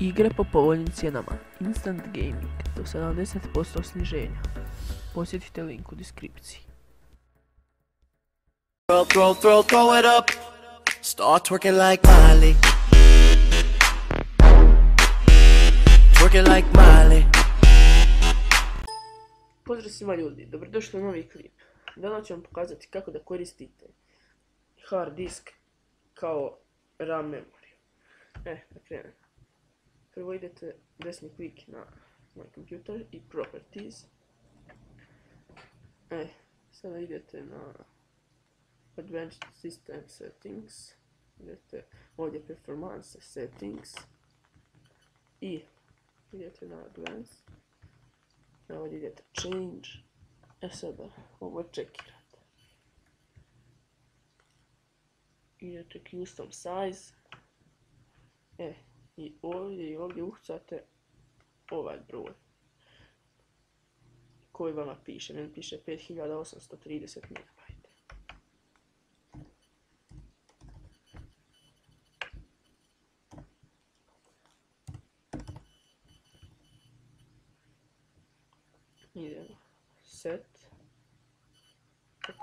Igre po povoljnim cijenama. Instant gaming do 70% sniženja. Posjetite link u deskripciji. Throw it up. Start twerking like Miley. Twerking like Miley. Pozdrav svima ljudi, dobrodošli u novi klip. Danas ću vam pokazati kako da koristite hard disk kao RAM memoriju. Da krenem. Prvo idete desni klik na moj kompjuter i properties. Sada idete na advanced system settings. Idete ovdje performance settings. I idete na advanced. Ovdje idete change. Sada ovo čekirate. Idete custom size. I ovdje ukucate ovaj broj koji vama piše. Meni piše 5830 MB. Idemo set. Ok.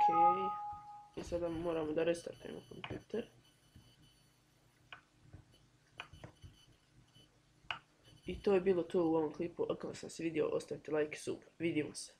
I sada moramo da restartujemo kompjuter. I to je bilo to u ovom klipu. Ako vam se svidio, ostavite like i sub. Vidimo se.